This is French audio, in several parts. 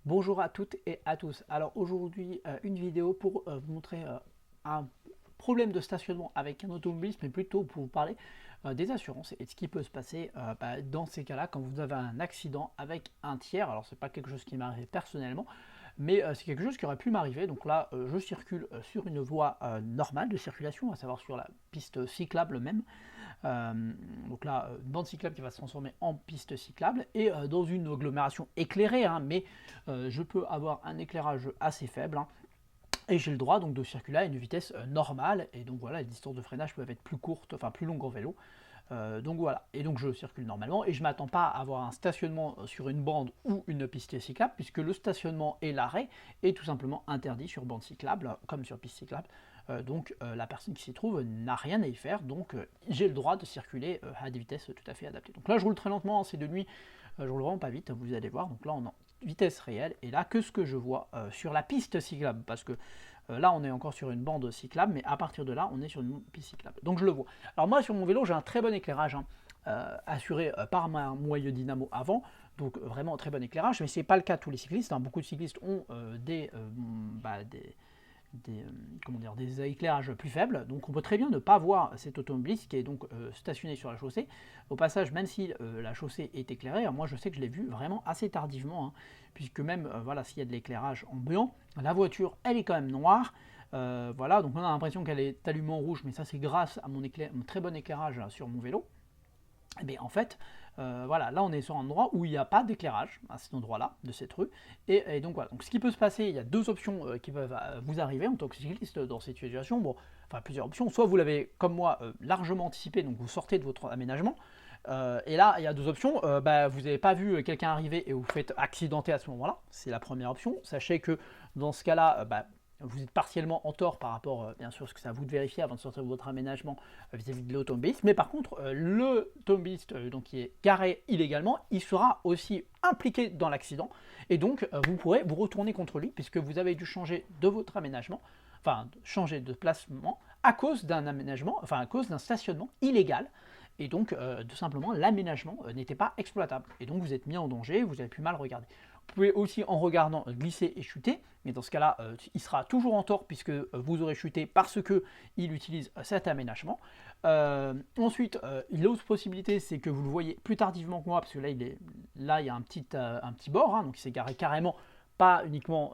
Bonjour à toutes et à tous. Alors aujourd'hui, une vidéo pour vous montrer un problème de stationnement avec un automobiliste, mais plutôt pour vous parler des assurances et de ce qui peut se passer dans ces cas-là quand vous avez un accident avec un tiers. Alors c'est pas quelque chose qui m'est arrivé personnellement, mais c'est quelque chose qui aurait pu m'arriver. Donc là, je circule sur une voie normale de circulation, à savoir sur la piste cyclable même. Donc là, une bande cyclable qui va se transformer en piste cyclable et dans une agglomération éclairée, hein, mais je peux avoir un éclairage assez faible, hein, et j'ai le droit donc de circuler à une vitesse normale. Et donc voilà, les distances de freinage peuvent être plus courtes, enfin plus longues en vélo. Donc voilà, et donc je circule normalement et je ne m'attends pas à avoir un stationnement sur une bande ou une piste cyclable, puisque le stationnement et l'arrêt est tout simplement interdit sur bande cyclable comme sur piste cyclable. La personne qui s'y trouve n'a rien à y faire, donc j'ai le droit de circuler à des vitesses tout à fait adaptées. Donc là je roule très lentement, hein, c'est de nuit, je roule vraiment pas vite, vous allez voir. Donc là on est en vitesse réelle, et là que ce que je vois sur la piste cyclable, parce que là on est encore sur une bande cyclable, mais à partir de là on est sur une piste cyclable, donc je le vois. Alors moi sur mon vélo j'ai un très bon éclairage, hein, assuré par ma moyeu dynamo avant, donc vraiment très bon éclairage, mais c'est pas le cas de tous les cyclistes, hein. Beaucoup de cyclistes ont des éclairages plus faibles, donc on peut très bien ne pas voir cet automobiliste qui est donc stationné sur la chaussée. Au passage, même si la chaussée est éclairée, moi je sais que je l'ai vu vraiment assez tardivement, hein, puisque même voilà, s'il y a de l'éclairage ambiant, la voiture elle est quand même noire. Voilà, donc on a l'impression qu'elle est allumée en rouge, mais ça c'est grâce à mon très bon éclairage sur mon vélo. Et bien en fait, voilà, là on est sur un endroit où il n'y a pas d'éclairage à cet endroit-là de cette rue, et donc voilà. Donc ce qui peut se passer, il y a deux options qui peuvent vous arriver en tant que cycliste dans cette situation. Bon, enfin plusieurs options. Soit vous l'avez comme moi largement anticipé, donc vous sortez de votre aménagement. Et là, il y a deux options. Vous n'avez pas vu quelqu'un arriver et vous faites accidenter à ce moment-là. C'est la première option. Sachez que dans ce cas-là, vous êtes partiellement en tort par rapport, bien sûr, ce que c'est à vous de vérifier avant de sortir de votre aménagement vis-à-vis de l'automobiliste. Mais par contre, l'automobiliste qui est garé illégalement, il sera aussi impliqué dans l'accident. Et donc, vous pourrez vous retourner contre lui, puisque vous avez dû changer de votre aménagement, enfin, changer de placement à cause d'un aménagement, enfin, à cause d'un stationnement illégal. Et donc, tout simplement, l'aménagement n'était pas exploitable. Et donc, vous êtes mis en danger, vous avez pu mal regarder. Vous pouvez aussi, en regardant, glisser et chuter, mais dans ce cas-là, il sera toujours en tort, puisque vous aurez chuté parce qu'il utilise cet aménagement. Ensuite, l'autre possibilité, c'est que vous le voyez plus tardivement que moi, parce que là, il y a un petit bord, hein, donc il s'est garé carrément, pas uniquement,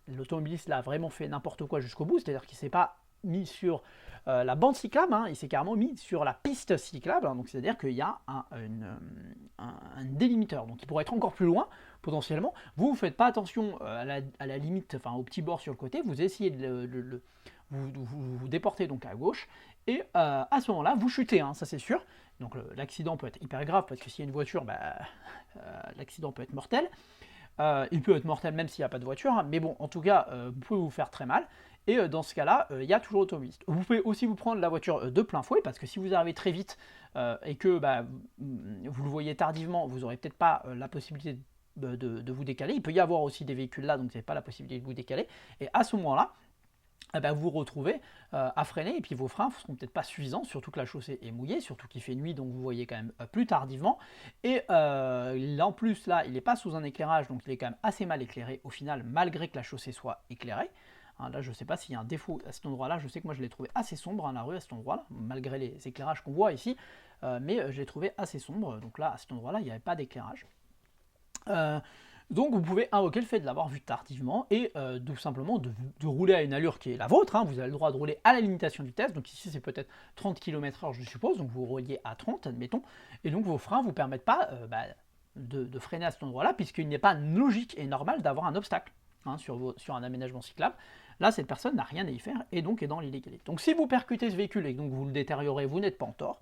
l'automobiliste l'a vraiment fait n'importe quoi jusqu'au bout, c'est-à-dire qu'il ne s'est pas mis sur la bande cyclable, hein, il s'est carrément mis sur la piste cyclable, hein, donc c'est-à-dire qu'il y a un délimiteur, donc il pourrait être encore plus loin potentiellement. Vous ne faites pas attention à la limite, enfin au petit bord sur le côté, vous essayez de vous déportez donc à gauche, et à ce moment-là, vous chutez, hein, ça c'est sûr. Donc l'accident peut être hyper grave, parce que s'il y a une voiture, l'accident peut être mortel. Il peut être mortel même s'il n'y a pas de voiture, hein, mais bon, en tout cas, vous pouvez vous faire très mal. Et dans ce cas-là, il y a toujours l'automobiliste. Vous pouvez aussi vous prendre la voiture de plein fouet, parce que si vous arrivez très vite et que vous le voyez tardivement, vous n'aurez peut-être pas la possibilité de vous décaler. Il peut y avoir aussi des véhicules là, donc vous n'avez pas la possibilité de vous décaler. Et à ce moment-là, vous vous retrouvez à freiner, et puis vos freins ne seront peut-être pas suffisants, surtout que la chaussée est mouillée, surtout qu'il fait nuit, donc vous voyez quand même plus tardivement. Et là, en plus, là, il n'est pas sous un éclairage, donc il est quand même assez mal éclairé au final, malgré que la chaussée soit éclairée. Hein, là, je ne sais pas s'il y a un défaut à cet endroit-là. Je sais que moi, je l'ai trouvé assez sombre, hein, la rue à cet endroit-là, malgré les éclairages qu'on voit ici, mais je l'ai trouvé assez sombre. Donc là, à cet endroit-là, il n'y avait pas d'éclairage. Donc vous pouvez invoquer le fait de l'avoir vu tardivement et tout simplement de rouler à une allure qui est la vôtre, hein. Vous avez le droit de rouler à la limitation de vitesse, donc ici c'est peut-être 30 km/h je suppose, donc vous rouliez à 30 admettons, et donc vos freins ne vous permettent pas de freiner à cet endroit-là, puisqu'il n'est pas logique et normal d'avoir un obstacle, hein, sur un aménagement cyclable. Là, cette personne n'a rien à y faire et donc est dans l'illégalité. Donc si vous percutez ce véhicule et que donc vous le détériorez, vous n'êtes pas en tort.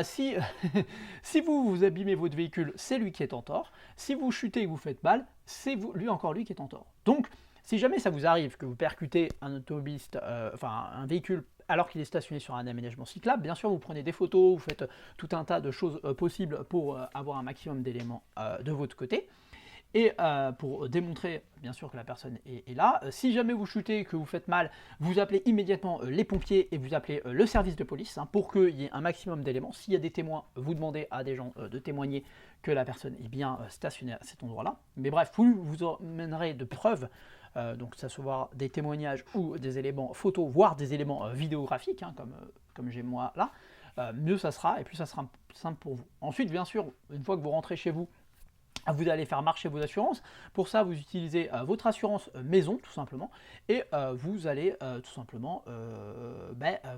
Si, si vous abîmez votre véhicule, c'est lui qui est en tort. Si vous chutez et que vous faites mal, c'est encore lui qui est en tort. Donc, si jamais ça vous arrive que vous percutez un automobiliste, un véhicule alors qu'il est stationné sur un aménagement cyclable, bien sûr vous prenez des photos, vous faites tout un tas de choses possibles pour avoir un maximum d'éléments de votre côté. et pour démontrer bien sûr que la personne est là. Si jamais vous chutez, que vous faites mal, vous appelez immédiatement les pompiers et vous appelez le service de police hein, pour qu'il y ait un maximum d'éléments. S'il y a des témoins, vous demandez à des gens de témoigner que la personne est bien stationnée à cet endroit-là. Mais bref, vous emmènerez de preuves, donc ça se voit des témoignages ou des éléments photos, voire des éléments vidéographiques, hein, comme j'ai moi là, mieux ça sera et plus ça sera simple pour vous. Ensuite, bien sûr, une fois que vous rentrez chez vous, vous allez faire marcher vos assurances. Pour ça, vous utilisez votre assurance maison, tout simplement, et vous allez tout simplement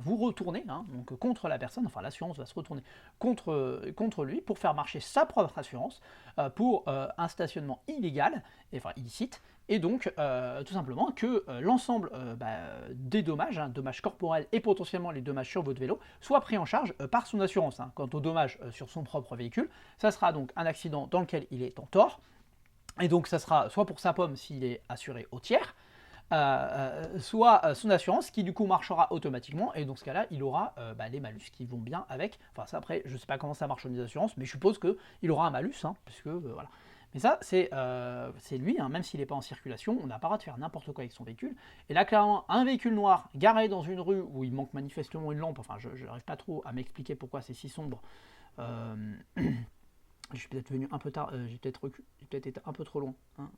vous retourner hein, donc, contre la personne, enfin l'assurance va se retourner contre lui pour faire marcher sa propre assurance pour un stationnement illégal, enfin illicite, et donc tout simplement que l'ensemble des dommages, hein, dommages corporels et potentiellement les dommages sur votre vélo, soient pris en charge par son assurance. Hein. Quant aux dommages sur son propre véhicule, ça sera donc un accident dans lequel il est en tort, et donc ça sera soit pour sa pomme s'il est assuré au tiers, soit son assurance qui du coup marchera automatiquement, et dans ce cas-là il aura les malus qui vont bien avec. Enfin ça après je sais pas comment ça marche les assurances, mais je suppose qu'il aura un malus, hein, puisque voilà. Mais ça, c'est lui, hein, même s'il n'est pas en circulation, on n'a pas le droit de faire n'importe quoi avec son véhicule. Et là, clairement, un véhicule noir garé dans une rue où il manque manifestement une lampe, enfin, je n'arrive pas trop à m'expliquer pourquoi c'est si sombre. Je suis peut-être venu un peu tard, j'ai peut-être été un peu trop loin. Hein,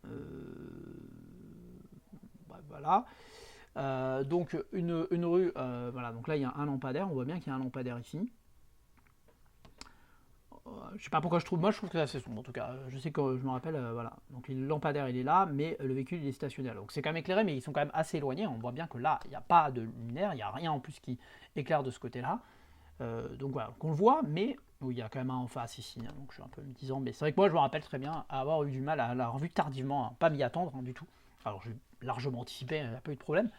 voilà. Donc, une rue, voilà, donc là, il y a un lampadaire, on voit bien qu'il y a un lampadaire ici. Je sais pas pourquoi je trouve que c'est assez sombre en tout cas. Je sais que je me rappelle, voilà. Donc le lampadaire il est là, mais le véhicule il est stationnaire. Donc c'est quand même éclairé, mais ils sont quand même assez éloignés. On voit bien que là, il n'y a pas de luminaire, il n'y a rien en plus qui éclaire de ce côté-là. Donc voilà, qu'on le voit, mais il y a quand même un en face ici. Hein, donc je suis un peu me disant, mais c'est vrai que moi je me rappelle très bien avoir eu du mal à la revue tardivement, hein, pas m'y attendre hein, du tout. Alors j'ai largement anticipé, il n'y a pas eu de problème.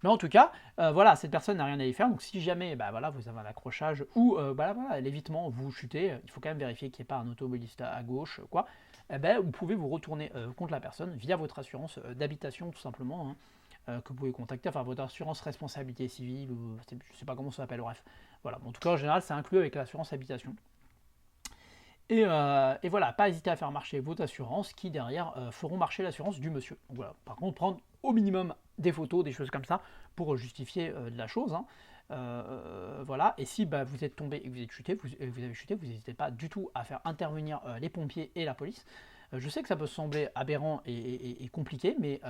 Mais en tout cas, voilà, cette personne n'a rien à y faire. Donc si jamais voilà, vous avez un accrochage ou voilà, l'évitement, vous chutez, il faut quand même vérifier qu'il n'y ait pas un automobiliste à gauche, quoi. Vous pouvez vous retourner contre la personne via votre assurance d'habitation tout simplement, hein, que vous pouvez contacter, enfin votre assurance responsabilité civile, ou je ne sais pas comment ça s'appelle, bref. Voilà, en tout cas en général c'est inclus avec l'assurance habitation. Et voilà, pas hésiter à faire marcher votre assurance qui derrière feront marcher l'assurance du monsieur. Donc voilà, par contre prendre au minimum des photos, des choses comme ça pour justifier de la chose. Hein. Voilà, et si vous êtes tombé et que vous êtes chuté, vous avez chuté, vous n'hésitez pas du tout à faire intervenir les pompiers et la police. Je sais que ça peut sembler aberrant et compliqué, mais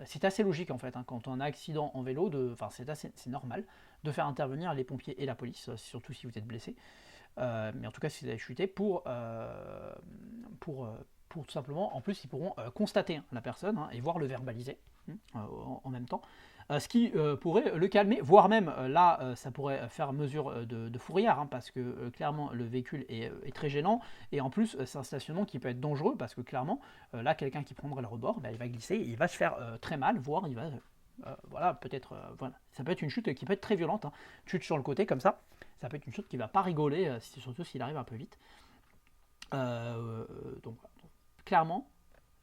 c'est assez logique en fait. Hein, quand on a un accident en vélo, c'est normal de faire intervenir les pompiers et la police, surtout si vous êtes blessé. Mais en tout cas, si vous avez chuté, pour tout simplement, en plus, ils pourront constater hein, la personne hein, et voir le verbaliser en même temps. Ce qui pourrait le calmer, voire même là, ça pourrait faire mesure de fourrière, hein, parce que clairement le véhicule est très gênant, et en plus c'est un stationnement qui peut être dangereux, parce que clairement, là, quelqu'un qui prendrait le rebord, il va glisser, il va se faire très mal, voire il va... voilà, peut-être, voilà. Ça peut être une chute qui peut être très violente, hein. Chute sur le côté comme ça peut être une chute qui va pas rigoler, surtout s'il arrive un peu vite. Donc, clairement,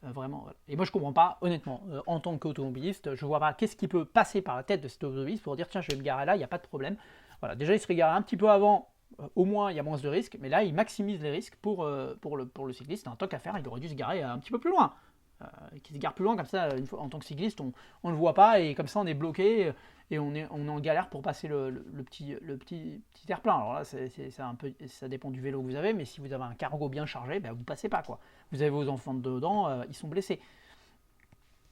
vraiment. Voilà. Et moi, je comprends pas, honnêtement, en tant qu'automobiliste, je vois pas qu'est-ce qui peut passer par la tête de cet automobiliste pour dire tiens, je vais me garer là, il n'y a pas de problème. Voilà, déjà, il serait garé un petit peu avant. Au moins, il y a moins de risques, mais là, il maximise les risques pour le cycliste. Tant qu'à faire, il aurait dû se garer un petit peu plus loin. Qui se gare plus loin, comme ça, une fois, en tant que cycliste, on ne le voit pas, et comme ça, on est bloqué, et on est en galère pour passer le petit terre-plein. Alors là, un peu, ça dépend du vélo que vous avez, mais si vous avez un cargo bien chargé, vous ne passez pas, quoi. Vous avez vos enfants dedans, ils sont blessés.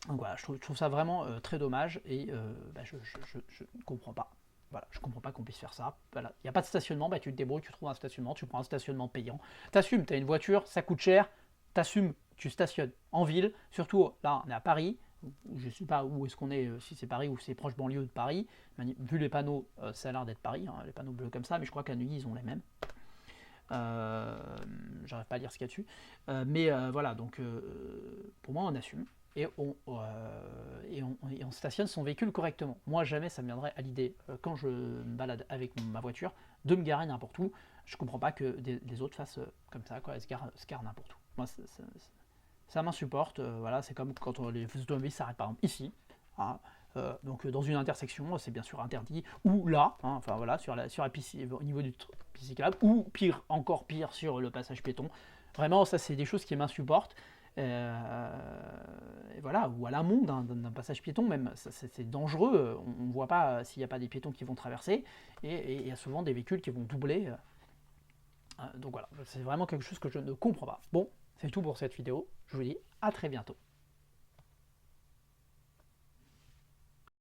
Donc voilà, je trouve ça vraiment très dommage, et je ne comprends pas. Voilà, je comprends pas qu'on puisse faire ça. Voilà. Il n'y a pas de stationnement, tu te débrouilles, tu trouves un stationnement, tu prends un stationnement payant. T'assumes, tu as une voiture, ça coûte cher, t'assumes, tu stationnes en ville, surtout là on est à Paris, je ne sais pas où est-ce qu'on est, si c'est Paris ou c'est proche banlieue de Paris, vu les panneaux, ça a l'air d'être Paris, hein, les panneaux bleus comme ça, mais je crois qu'à Neuilly ils ont les mêmes. J'arrive pas à lire ce qu'il y a dessus, mais voilà, donc pour moi on assume, et on stationne son véhicule correctement. Moi jamais ça me viendrait à l'idée, quand je me balade avec ma voiture, de me garer n'importe où. Je comprends pas que des autres fassent comme ça, quoi, se garent n'importe où. Moi ça m'insupporte, voilà, c'est comme quand les automobilistes s'arrêtent par exemple ici, hein, donc dans une intersection, c'est bien sûr interdit, ou là, hein, enfin voilà, sur la piste, au niveau du piste cyclable, ou pire, encore pire, sur le passage piéton. Vraiment, ça c'est des choses qui m'insupportent, Et voilà, ou à l'amont d'un passage piéton même, c'est dangereux, on ne voit pas s'il n'y a pas des piétons qui vont traverser, et il y a souvent des véhicules qui vont doubler. Donc voilà, c'est vraiment quelque chose que je ne comprends pas. Bon, c'est tout pour cette vidéo, je vous dis à très bientôt.